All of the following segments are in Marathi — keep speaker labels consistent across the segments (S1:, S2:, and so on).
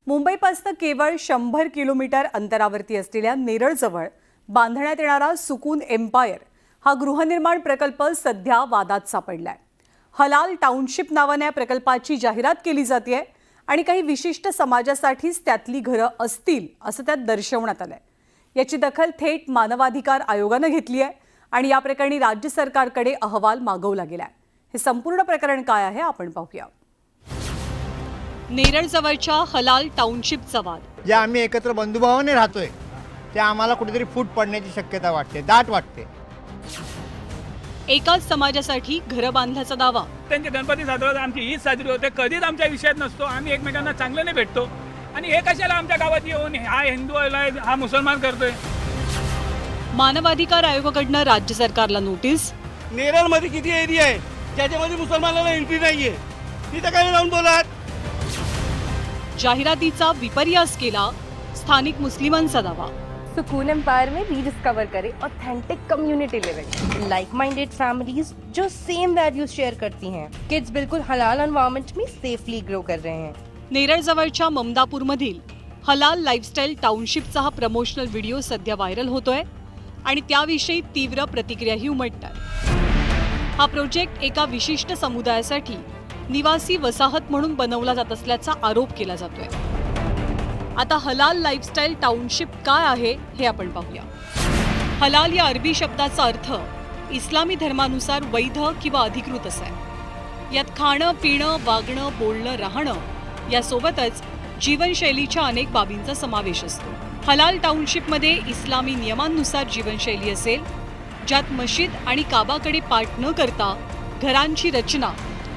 S1: मुंबईपासून केवळ 100 किलोमीटर अंतरावरती असलेल्या नेरळजवळ बांधण्यात येणारा सुकून एम्पायर हा गृहनिर्माण प्रकल्प सध्या वादात सापडलाय। हलाल टाउनशिप नावाने या प्रकल्पाची जाहिरात केली जाते आणि काही विशिष्ट समाजासाठीच त्यातली घरं असतील असं त्यात दर्शवण्यात आलंय। याची दखल थेट मानवाधिकार आयोगाने घेतली आहे आणि या प्रकरणी राज्य सरकारकडे अहवाल मागवला गेलाय। हे संपूर्ण प्रकरण काय आहे आपण पाहूया। नेरळजवळच्या हलाल टाउनशिपचा वाद।
S2: जे आम्ही एकत्र बंधुभावाने राहतोय ते आम्हाला कुठेतरी फूट पडण्याची शक्यता वाटते, दाट वाटते।
S1: एकाच समाजासाठी घर बांधल्याचा दावा।
S3: त्यांचे गणपती साजरा आमची ईद साजरी होते, कधीच आमच्या विषयात नसतो। आम्ही एकमेकांना चांगल्याने भेटतो आणि हे कशाला आमच्या गावात येऊन हा हिंदू आहे हा मुसलमान करतोय।
S1: मानवाधिकार आयोगाकडून राज्य सरकारला नोटीस।
S4: नेरळमध्ये किती एरिया आहे ज्याच्यामध्ये मुसलमानांना एंट्री नाहीये, तिथे काय जाऊन बोलात।
S1: जाहिरातीचा विपर्यास केला स्थानिक मुस्लिमांचा दावा।
S5: सुकून एम्पायर में रीडिस्कवर करें authentic community living, like minded families जो सेम वैल्यूज शेयर करती हैं। किड्स बिल्कुल हलाल एनवायरनमेंट में सेफली ग्रो कर रहे हैं।
S1: नेरळजवळच्या ममदापूरमधील हलाल लाईफस्टाईल टाउनशिपचा हा प्रमोशनल व्हिडिओ सध्या व्हायरल होतोय आणि त्याविषयी तीव्र प्रतिक्रियाही उमटतात। हा प्रोजेक्ट एका विशिष्ट समुदायासाठी निवासी वसाहत म्हणून बनवला जात असल्याचा आरोप केला जातोय। आता हलाल लाईफस्टाईल टाउनशिप काय आहे हे आपण पाहूया। हलाल या अरबी शब्दाचा अर्थ इस्लामी धर्मानुसार वैध किंवा अधिकृत असा आहे। यात खाणं पिणं वागणं बोलणं राहणं यासोबतच जीवनशैलीच्या अनेक बाबींचा समावेश असतो। हलाल टाउनशिपमध्ये इस्लामी नियमांनुसार जीवनशैली असेल, ज्यात मशीद आणि काबाकडे पाठ न करता घरांची रचना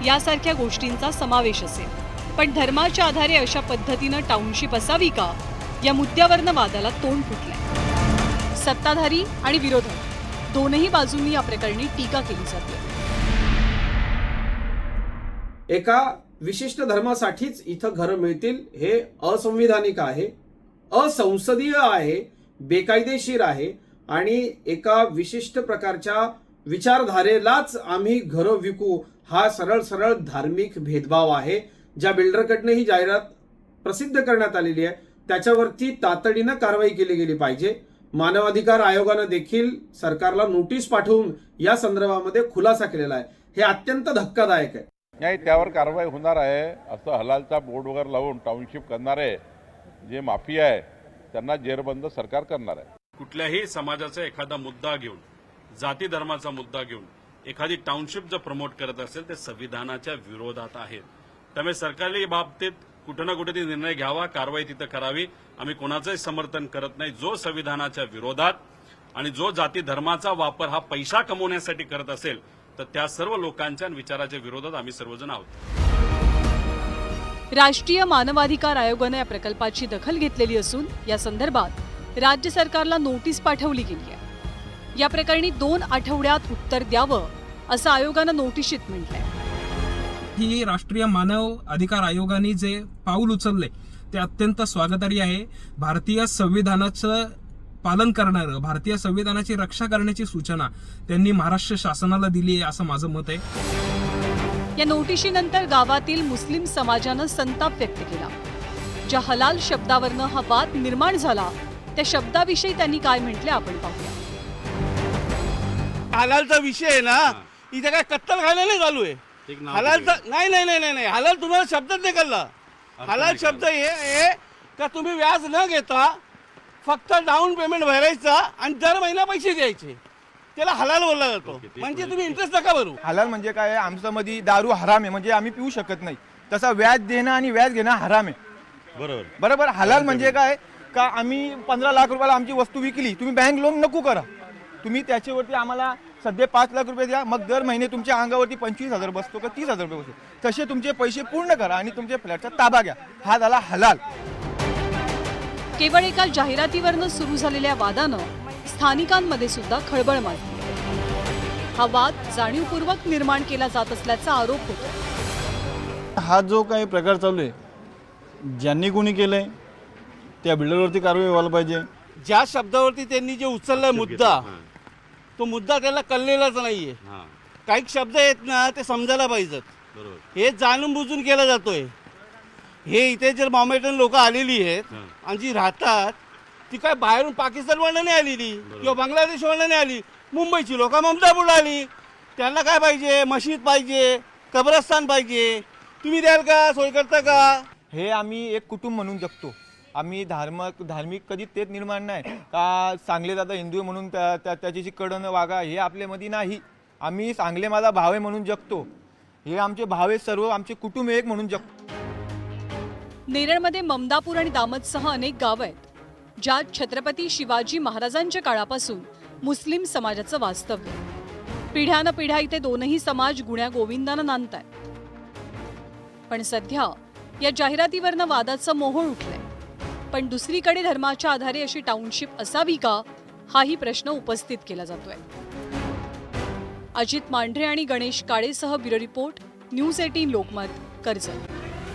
S1: यासारख्या गोष्टींचा समावेश असेल। पण धर्माच्या आधारे अशा पद्धतीनं टाउनशिप असावी का या मुद्द्यावरनं वादाला तोंड फुटलंय। सत्ताधारी आणि विरोधक दोनही बाजूंनी या प्रकरणी टीका केली जाते।
S6: एका विशिष्ट धर्मासाठीच इथं घरं मिळतील हे असंविधानिक आहे, असंसदीय आहे, बेकायदेशीर आहे आणि एका विशिष्ट प्रकारच्या विचारधारेलाच आम्ही घरं विकू हा सरळ सरळ धार्मिक भेदभाव आहे। ज्या बिल्डरकडनं ही जाहिरात प्रसिद्ध करण्यात आलेली आहे त्याच्यावरती तातडीनं कारवाई केली गेली पाहिजे। मानवाधिकार आयोगानं देखील सरकारला नोटीस पाठवून या संदर्भामध्ये खुलासा केलेला आहे। हे अत्यंत धक्कादायक आहे।
S7: नाही, त्यावर कारवाई होणार आहे असं हलालचा बोर्ड वगैरे लावून टाउनशिप करणारे जे माफिया आहे त्यांना जेरबंद सरकार करणार आहे।
S8: कुठल्याही समाजाचा एखादा मुद्दा घेऊन, जाती धर्माचा मुद्दा घेऊन एखादी टाउनशिप जर प्रमोट करत असेल ते संविधानाच्या विरोधात आहे। त्यामुळे सरकारने या बाबतीत कुठं ना कुठे निर्णय घ्यावा, कारवाई तिथं करावी। आम्ही कोणाचंही समर्थन करत नाही जो संविधानाच्या विरोधात आणि जो जाती धर्माचा वापर हा पैसा कमवण्यासाठी करत असेल तर त्या सर्व लोकांच्या विचाराच्या विरोधात आम्ही सर्वजण आहोत।
S1: राष्ट्रीय मानवाधिकार आयोगाने या प्रकल्पाची दखल घेतलेली असून या संदर्भात राज्य सरकारला नोटीस पाठवली गेली आहे। या प्रकरणी 2 आठवड्यात उत्तर द्यावं असं आयोगानं नोटिशीत म्हटलंय।
S9: ही राष्ट्रीय मानव अधिकार आयोगाने जे पाऊल उचलले ते अत्यंत स्वागतार्ह आहे। भारतीय संविधानाचं पालन करणारं, भारतीय संविधानाची रक्षा करण्याची सूचना त्यांनी महाराष्ट्र शासनाला दिली आहे असं माझं मत आहे।
S1: या नोटिशीनंतर गावातील मुस्लिम समाजानं संताप व्यक्त केला। ज्या हलाल शब्दावरनं हा वाद निर्माण झाला त्या शब्दाविषयी त्यांनी काय म्हटले आपण पाहूया।
S4: हलालचा विषय आहे ना, इथे काय कत्तल घालणं नाही चालू आहे। हलालचा नाही नाही नाही नाही हलाल तुम्हाला शब्दच नाही कळला। हलाल शब्द हे आहे का तुम्ही व्याज न घेता फक्त डाऊन पेमेंट भरायचा आणि दर महिना पैसे द्यायचे, त्याला हलाल बोलला जातो। म्हणजे तुम्ही इंटरेस्ट नका भरू।
S2: हलाल म्हणजे काय आहे? आमच्यामध्ये दारू हराम आहे म्हणजे आम्ही पिऊ शकत नाही, तसा व्याज देणं आणि व्याज घेणं हराम आहे। बरोबर। हलाल म्हणजे काय का आम्ही 15 लाख रुपयाला आमची वस्तू विकली, तुम्ही बँक लोन नको करा, तुम्ही त्याच्यावरती आम्हाला सध्या 5 लाख रुपये द्या, मग दर महिने तुमच्या अंगावरती 25,000 बसतो का 30,000 रुपये बसतो, तसे तुमचे पैसे पूर्ण करा आणि तुमच्या फ्लॅटचा ताबा घ्या। हा झाला हलाल।
S1: केवळ एका जाहिरातीवरनं सुरू झालेल्या वादानं स्थानिकांमध्ये सुद्धा खळबळ माजली। हा वाद जाणीवपूर्वक निर्माण केला जात असल्याचा आरोप होतो।
S10: हा जो काही प्रकार चालू आहे, ज्यांनी कोणी केलंय त्या बिल्डरवरती कारवाई व्हायला पाहिजे।
S4: ज्या शब्दावरती त्यांनी जे उचललाय मुद्दा, तो मुद्दा त्याला कळलेलाच नाहीये। काही शब्द आहेत ना ते समजायला पाहिजेत, हे जाणून बुजून केला जातोय। हे इथे जर मॉमेडन लोक आलेली आहेत आणि जी राहतात ती काय बाहेरून पाकिस्तानवरनं नाही आलेली किंवा बांगलादेशवरनं नाही आली, मुंबईची लोक ममदापूरला आली. त्यांना काय पाहिजे? मशीद पाहिजे, कब्रस्तान पाहिजे. तुम्ही द्याल का? सोय करता का?
S2: हे आम्ही एक कुटुंब म्हणून जगतो. आम्ही धार्मिक कधी तेच निर्माण नाही का चांगले दादा हिंदू आहे म्हणून त्याच्याशी कडनं वागा, हे आपल्यामध्ये नाही. आम्ही चांगले माझा भाव आहे म्हणून जगतो. हे आमचे भाव आहे, सर्व आमचे कुटुंब एक म्हणून जगतो.
S1: नेरळमध्ये ममदापूर आणि दामतसह अनेक गावं आहेत ज्यात छत्रपती शिवाजी महाराजांच्या काळापासून मुस्लिम समाजाचं वास्तव्य. पिढ्यानपिढ्या इथे दोनही समाज गुण्या गोविंदानं नांदतायत. पण सध्या या जाहिरातीवरनं वादाचं मोहोळ उठलंय. पण दुसरीकडे धर्माच्या आधारे अशी टाउनशिप असावी का, हाही प्रश्न उपस्थित केला जातोय. अजित मांढरे आणि गणेश काळेसह bureau report, news 18 Lokmat, Karjat.